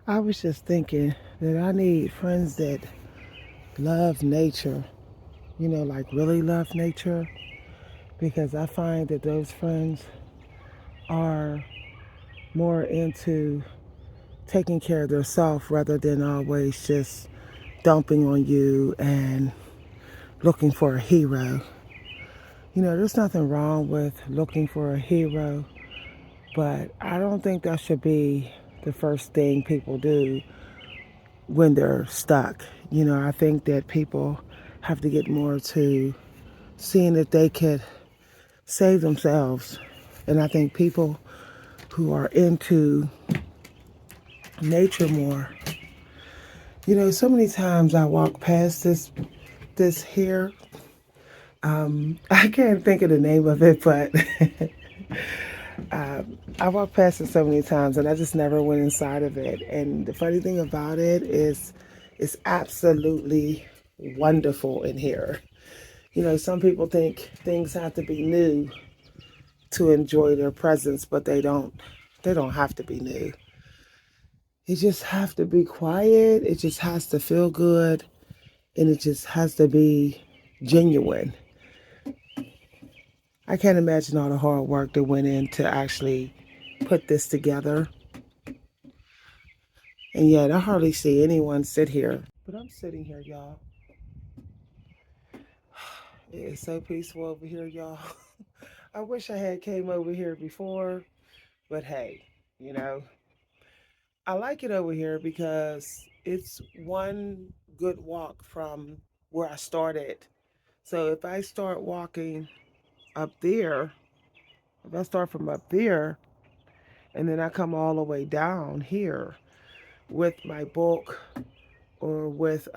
I was just thinking that I need friends that love nature, like really love nature, because I find that those friends are more into taking care of themselves rather than always just dumping on you and looking for a hero. There's nothing wrong with looking for a hero, but I don't think that should be the first thing people do when they're stuck. I think that people have to get more to seeing that they could save themselves. And I think people who are into nature more, so many times I walk past this here. I can't think of the name of it, but I walked past it so many times and I just never went inside of it. And the funny thing about it is it's absolutely wonderful in here. Some people think things have to be new to enjoy their presence, but they don't. They don't have to be new. It just have to be quiet. It just has to feel good, and it just has to be genuine. I can't imagine all the hard work that went in to actually put this together. And yet, I hardly see anyone sit here. But I'm sitting here, y'all. It is so peaceful over here, y'all. I wish I had came over here before, but hey, you know, I like it over here because it's one good walk from where I started. So if I start walking up there, if I start from up there and then I come all the way down here with my book or with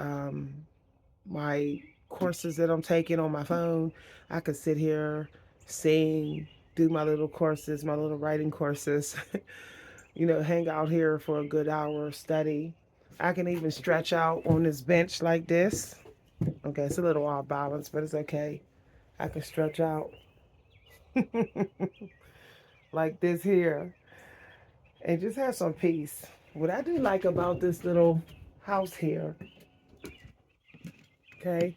my courses that I'm taking on my phone, I could sit here, sing, do my little courses, my little writing courses, hang out here for a good hour, study. I can even stretch out on this bench like this. Okay, it's a little off balance, but it's okay. I can stretch out like this here and just have some peace. What I do like about this little house here, okay,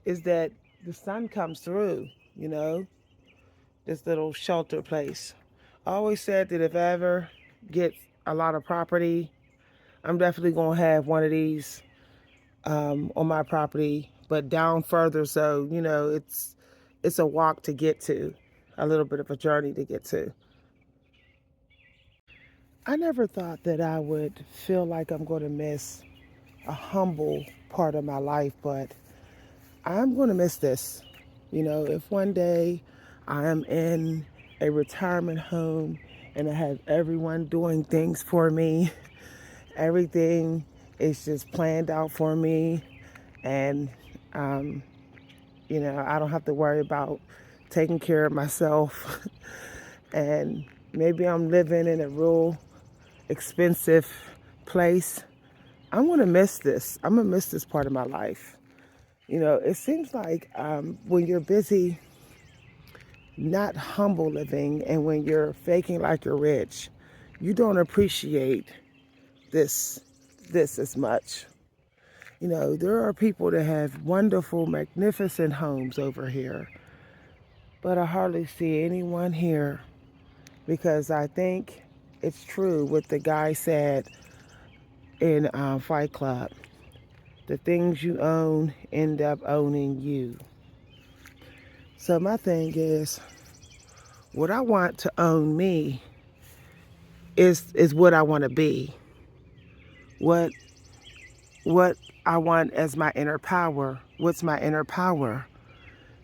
is that the sun comes through, you know, this little shelter place. I always said that if I ever get a lot of property, I'm definitely going to have one of these on my property, but down further. So, it's a walk to get to, a little bit of a journey to get to. I never thought that I would feel like I'm going to miss a humble part of my life, but I'm going to miss this. If one day I am in a retirement home and I have everyone doing things for me, everything is just planned out for me, and um, I don't have to worry about taking care of myself. And maybe I'm living in a real expensive place. I'm going to miss this. I'm going to miss this part of my life. It seems like when you're busy, not humble living, and when you're faking like you're rich, you don't appreciate this as much. There are people that have wonderful, magnificent homes over here, but I hardly see anyone here because I think it's true what the guy said in Fight Club. The things you own end up owning you. So my thing is, what I want to own me is what I want to be. What what I want as my inner power. What's my inner power?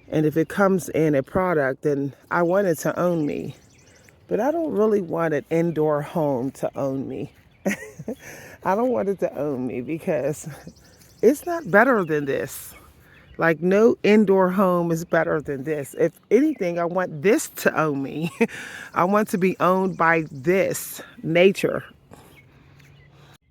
And if it comes in a product, then I want it to own me. But I don't really want an indoor home to own me. I don't want it to own me because it's not better than this. Like, no indoor home is better than this. If anything, I want this to own me. I want to be owned by this nature.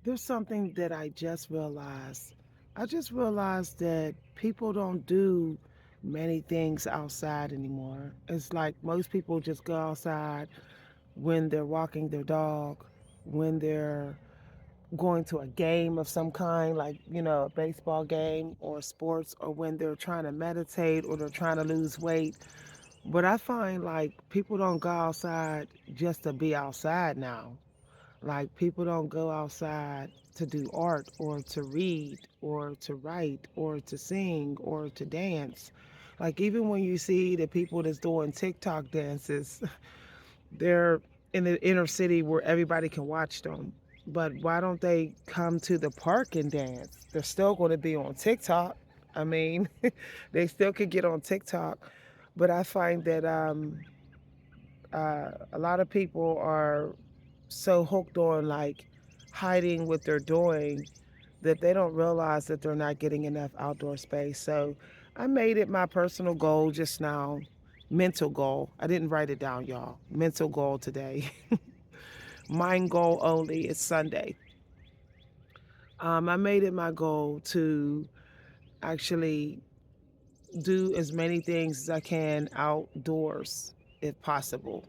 There's something that I just realized. I just realized that people don't do many things outside anymore. It's like most people just go outside when they're walking their dog, when they're going to a game of some kind, like, a baseball game or sports, or when they're trying to meditate or they're trying to lose weight. But I find like people don't go outside just to be outside now. Like people don't go outside to do art or to read or to write or to sing or to dance. Like even when you see the people that's doing TikTok dances, they're in the inner city where everybody can watch them. But why don't they come to the park and dance? They're still going to be on TikTok. I mean, they still could get on TikTok. But I find that a lot of people are so hooked on like hiding what they're doing that they don't realize that they're not getting enough outdoor space. So I made it my personal goal just now, mental goal. I didn't write it down, y'all. Mental goal today. Mind goal only. It's Sunday. I made it my goal to actually do as many things as I can outdoors if possible.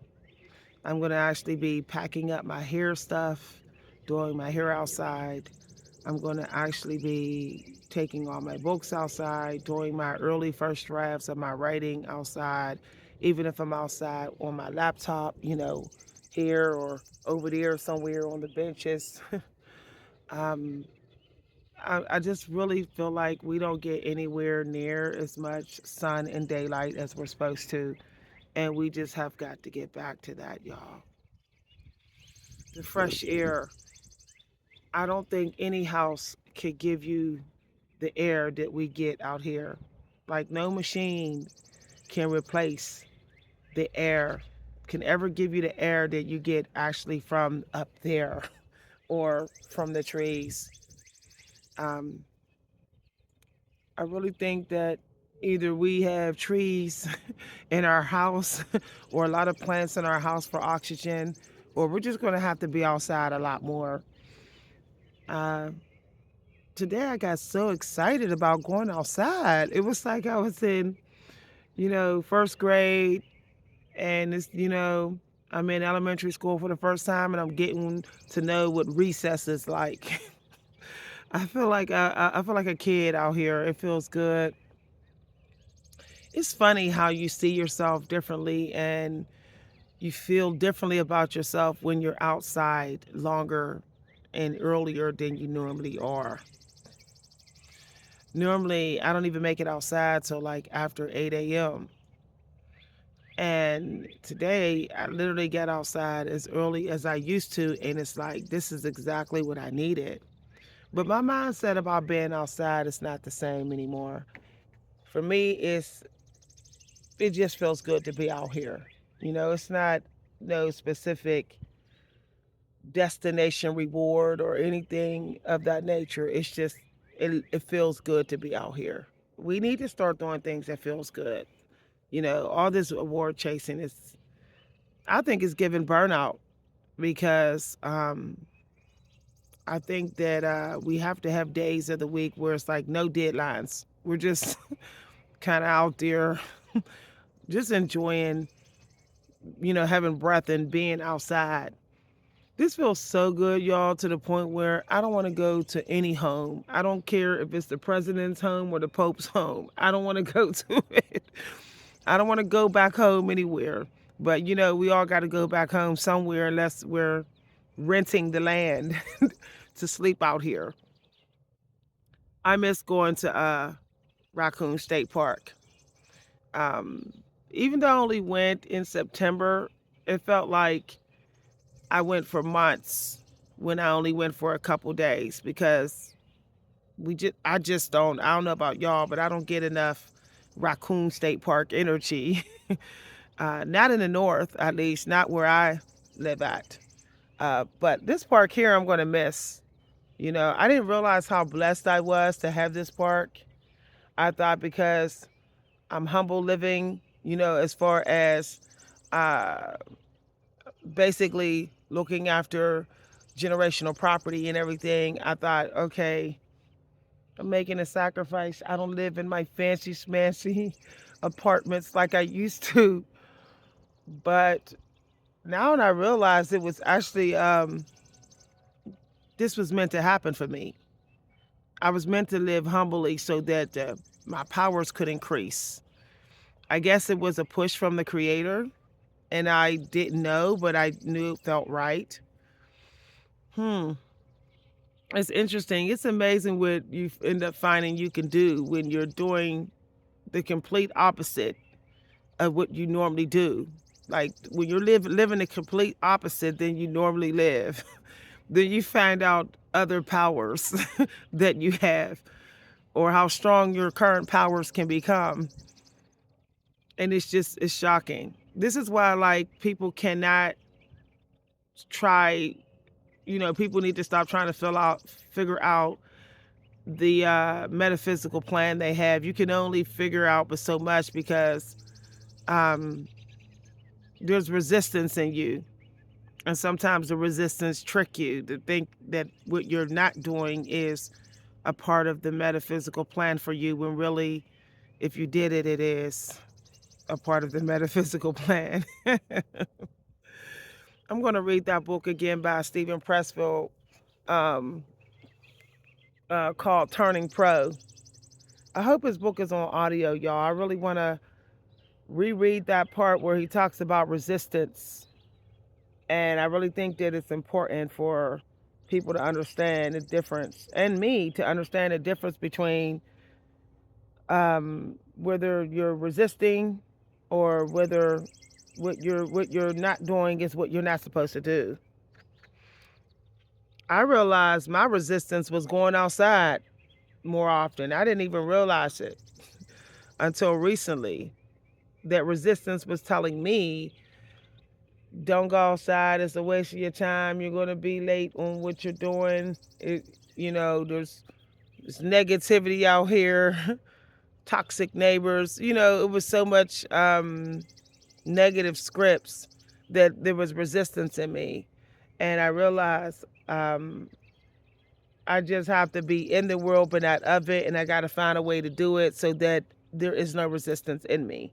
I'm going to actually be packing up my hair stuff, doing my hair outside. I'm going to actually be taking all my books outside, doing my early first drafts of my writing outside, even if I'm outside on my laptop, here or over there somewhere on the benches. um, I just really feel like we don't get anywhere near as much sun and daylight as we're supposed to. And we just have got to get back to that, y'all. The fresh air. I don't think any house could give you the air that we get out here. Like no machine can replace the air, can ever give you the air that you get actually from up there or from the trees. Um, I really think that either we have trees in our house or a lot of plants in our house for oxygen, or we're just going to have to be outside a lot more. Uh, Today I got so excited about going outside. It was like I was in, first grade, and I'm in elementary school for the first time, and I'm getting to know what recess is like. I feel like a kid out here. It feels good. It's funny how you see yourself differently and you feel differently about yourself when you're outside longer and earlier than you normally are. Normally, I don't even make it outside till like after 8 a.m. And today, I literally got outside as early as I used to, and it's like, this is exactly what I needed. But my mindset about being outside is not the same anymore. For me, it just feels good to be out here. It's not no specific destination reward or anything of that nature. It's just it feels good to be out here. We need to start doing things that feels good. All this award chasing is, I think, is giving burnout because I think that we have to have days of the week where it's like no deadlines. We're just kind of out there, just enjoying, having breath and being outside. This feels so good, y'all, to the point where I don't want to go to any home. I don't care if it's the president's home or the Pope's home. I don't want to go to it. I don't want to go back home anywhere. But, we all got to go back home somewhere unless we're renting the land to sleep out here. I miss going to Raccoon State Park. Um, Even though I only went in September, it felt like I went for months when I only went for a couple days because I don't know about y'all, but I don't get enough Raccoon State Park energy. Not in the north, at least, not where I live at. But this park here, I'm going to miss. I didn't realize how blessed I was to have this park. I thought because I'm humble living, as far as uh, basically looking after generational property and everything, I thought, okay, I'm making a sacrifice. I don't live in my fancy schmancy apartments like I used to. But now I realize it was actually this was meant to happen for me. I was meant to live humbly so that my powers could increase. I guess it was a push from the Creator, and I didn't know, but I knew it felt right. Hmm. It's interesting. It's amazing what you end up finding you can do when you're doing the complete opposite of what you normally do. Like when you're living the complete opposite than you normally live, then you find out other powers that you have or how strong your current powers can become. And it's shocking. This is why like people cannot try, people need to stop trying to figure out the metaphysical plan they have. You can only figure out but so much because um, there's resistance in you. And sometimes the resistance trick you to think that what you're not doing is a part of the metaphysical plan for you, when really, if you did it, it is a part of the metaphysical plan. I'm going to read that book again by Stephen Pressfield, um, called Turning Pro. I hope his book is on audio, y'all. I really want to reread that part where he talks about resistance. And I really think that it's important for people to understand the difference, and me to understand the difference between whether you're resisting or whether what you're not doing is what you're not supposed to do. I realized my resistance was going outside more often. I didn't even realize it until recently, that resistance was telling me, don't go outside, it's a waste of your time, you're going to be late on what you're doing. There's negativity out here, toxic neighbors. It was so much negative scripts that there was resistance in me. And I realized I just have to be in the world but not of it, and I got to find a way to do it so that there is no resistance in me.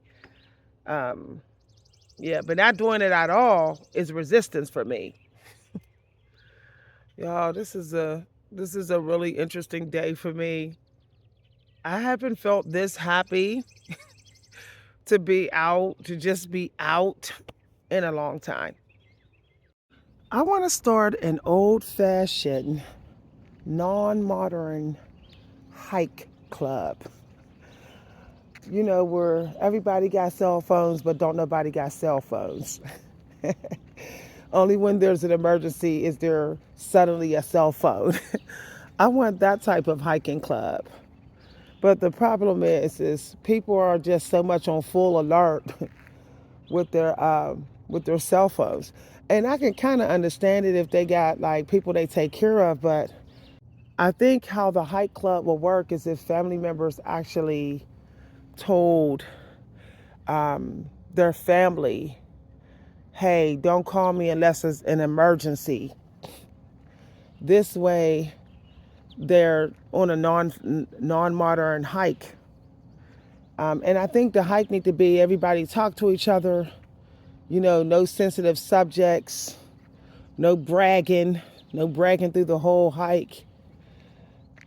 Yeah, but not doing it at all is resistance for me. Y'all, this is a really interesting day for me. I haven't felt this happy to just be out in a long time. I want to start an old-fashioned, non-modern hike club. Where everybody got cell phones, but don't nobody got cell phones. Only when there's an emergency is there suddenly a cell phone. I want that type of hiking club. But the problem is people are just so much on full alert with their cell phones. And I can kind of understand it if they got like people they take care of, but I think how the hike club will work is if family members actually told their family, hey, don't call me unless it's an emergency. This way, they're on a non-modern hike. And I think the hike need to be everybody talk to each other, no sensitive subjects, no bragging through the whole hike.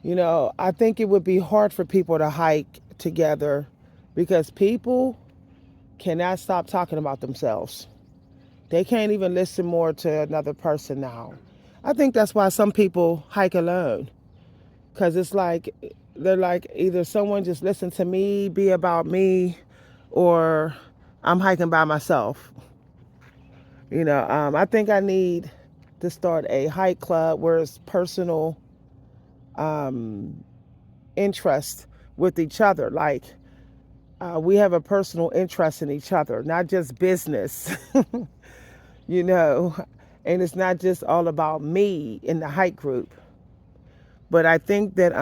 I think it would be hard for people to hike together because people cannot stop talking about themselves. They can't even listen more to another person now. I think that's why some people hike alone, because it's like they're like, either someone just listen to me, be about me, or I'm hiking by myself. I think I need to start a hike club where it's personal interest with each other. Like we have a personal interest in each other, not just business. And it's not just all about me in the hike group. But I think that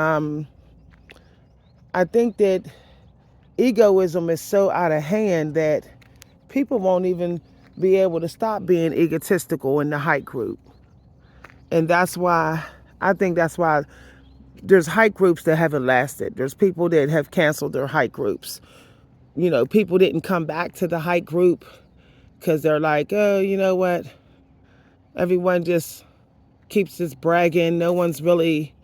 egoism is so out of hand that people won't even be able to stop being egotistical in the hike group. And I think that's why there's hike groups that haven't lasted. There's people that have canceled their hike groups. People didn't come back to the hike group because they're like, oh, you know what? Everyone just keeps us bragging. No one's really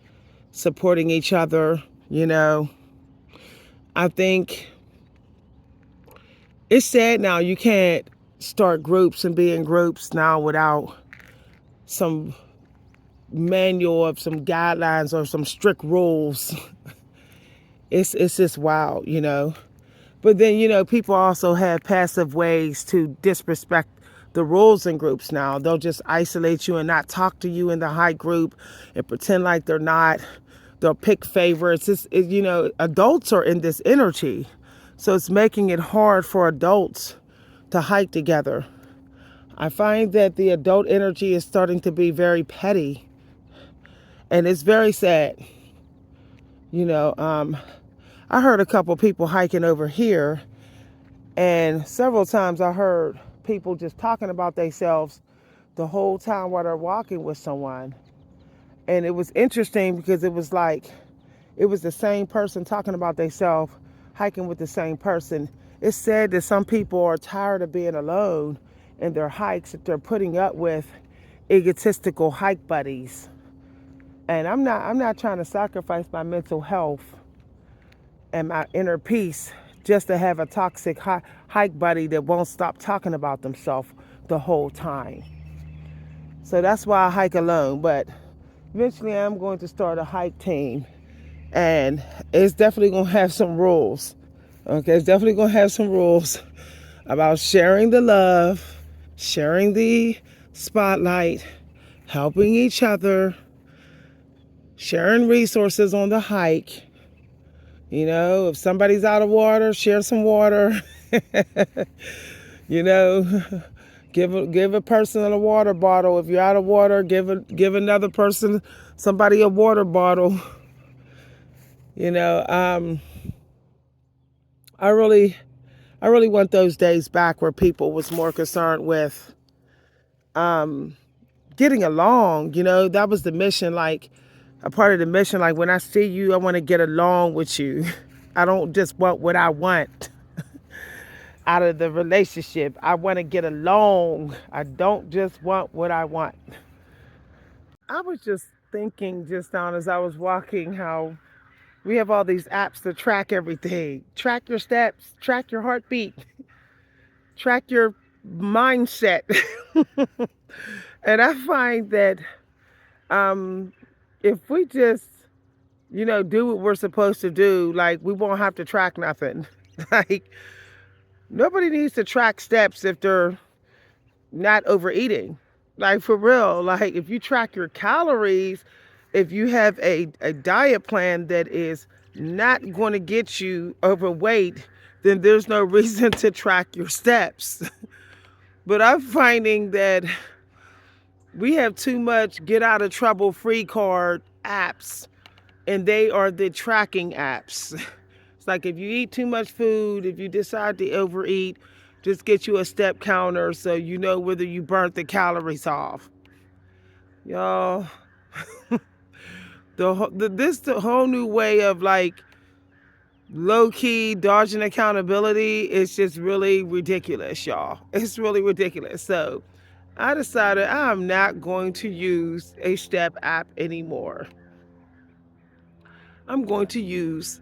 supporting each other, you know. I think it's sad now. You can't start groups and be in groups now without some manual of some guidelines or some strict rules. It's just wild, you know. But then, you know, people also have passive ways to disrespect the rules in groups now. They'll just isolate you and not talk to you in the hike group and pretend like they're not. They'll pick favorites. You know, adults are in this energy. So it's making it hard for adults to hike together. I find that the adult energy is starting to be very petty. And it's very sad. You know, I heard a couple people hiking over here, and several times I heard people just talking about themselves the whole time while they're walking with someone. And it was interesting because it was like, it was the same person talking about themselves, hiking with the same person. It's said that some people are tired of being alone in their hikes that they're putting up with egotistical hike buddies. And I'm not trying to sacrifice my mental health and my inner peace just to have a toxic hike buddy that won't stop talking about themselves the whole time. So that's why I hike alone. But eventually I'm going to start a hike team, and it's definitely going to have some rules. Okay, it's definitely going to have some rules about sharing the love, sharing the spotlight, helping each other, sharing resources on the hike. You know, if somebody's out of water, share some water. You know, give a person a water bottle. If you're out of water, give another person, somebody, a water bottle. You know, I really want those days back where people was more concerned with getting along. You know, that was the mission. Like, a part of the mission, like, when I see you, I want to get along with you. I don't just want what I want out of the relationship. I want to get along. I don't just want what I want. I was just thinking just now as I was walking how we have all these apps to track everything. Track your steps, track your heartbeat, track your mindset. And I find that if we just, you know, do what we're supposed to do, like, we won't have to track nothing. Like, nobody needs to track steps if they're not overeating. Like, for real, like, if you track your calories, if you have a diet plan that is not going to get you overweight, then there's no reason to track your steps. But I'm finding that we have too much get out of trouble free card apps, and they are the tracking apps. It's like, if you eat too much food, if you decide to overeat, just get you a step counter so you know whether you burnt the calories off. Y'all, the whole new way of, like, low-key dodging accountability is just really ridiculous, y'all. It's really ridiculous. So I decided I'm not going to use a step app anymore. I'm going to use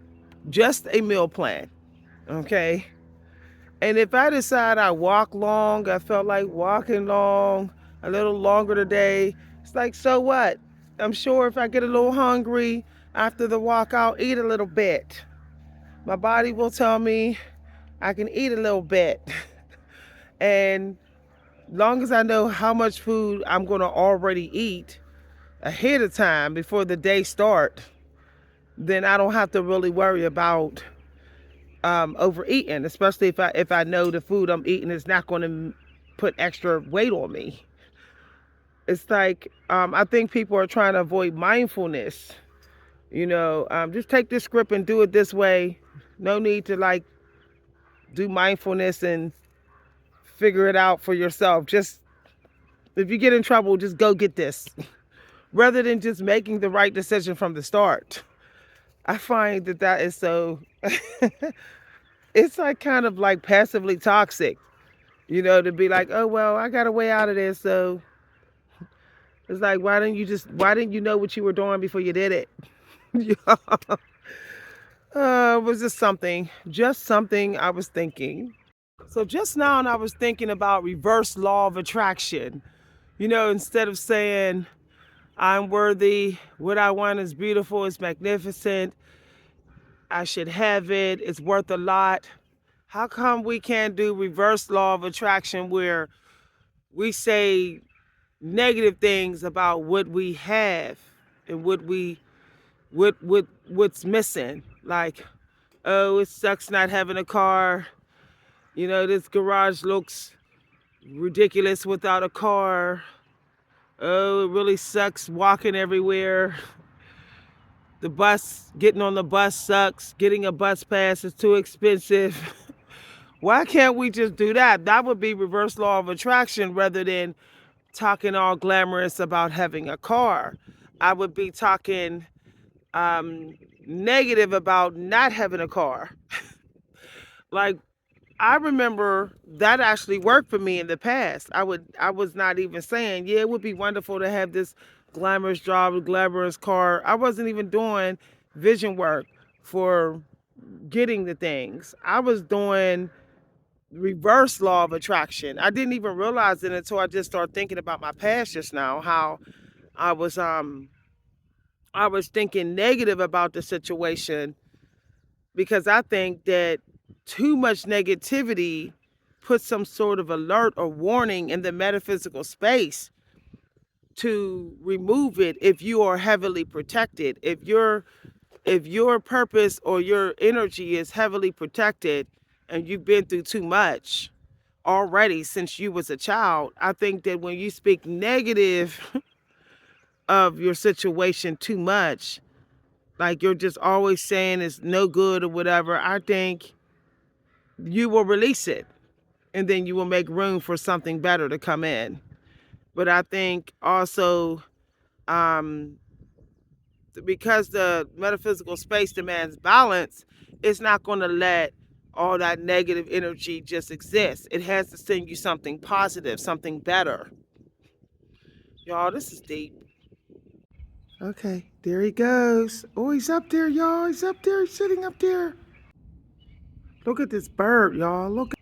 just a meal plan, okay? And if I decide I walk long, I felt like walking long, a little longer today, it's like, so what? I'm sure if I get a little hungry after the walk, I'll eat a little bit. My body will tell me I can eat a little bit. And long as I know how much food I'm going to already eat ahead of time before the day starts, then I don't have to really worry about overeating, especially if I know the food I'm eating is not going to put extra weight on me. It's like, I think people are trying to avoid mindfulness. You know, just take this script and do it this way. No need to, like, do mindfulness and figure it out for yourself. Just, if you get in trouble, just go get this. Rather than just making the right decision from the start. I find that is so, it's like kind of like passively toxic, you know, to be like, oh, well, I got a way out of this, so It's like, why didn't you know what you were doing before you did it? It was just something I was thinking. So just now, I was thinking about reverse law of attraction. Instead of saying, I'm worthy, what I want is beautiful, it's magnificent, I should have it, it's worth a lot. How come we can't do reverse law of attraction where we say negative things about what we have and what's missing? Like, oh, it sucks not having a car. This garage looks ridiculous without a car. Oh, it really sucks walking everywhere. Getting on the bus sucks. Getting a bus pass is too expensive. Why can't we just do that? That would be reverse law of attraction rather than talking all glamorous about having a car. I would be talking negative about not having a car. Like, I remember that actually worked for me in the past. I was not even saying, yeah, it would be wonderful to have this glamorous job, a glamorous car. I wasn't even doing vision work for getting the things. I was doing reverse law of attraction. I didn't even realize it until I just started thinking about my past just now, how I was um I was thinking negative about the situation because I think that too much negativity puts some sort of alert or warning in the metaphysical space to remove it if you are heavily protected. If your purpose or your energy is heavily protected and you've been through too much already since you was a child, I think that when you speak negative of your situation too much, like you're just always saying it's no good or whatever, I think you will release it and then you will make room for something better to come in. But I think also, um, because the metaphysical space demands balance, it's not going to let all that negative energy just exist. It has to send you something positive, something better. Y'all, this is deep. Okay, there he goes. Oh, he's up there, y'all. He's up there, he's sitting up there. Look at this bird, y'all. Look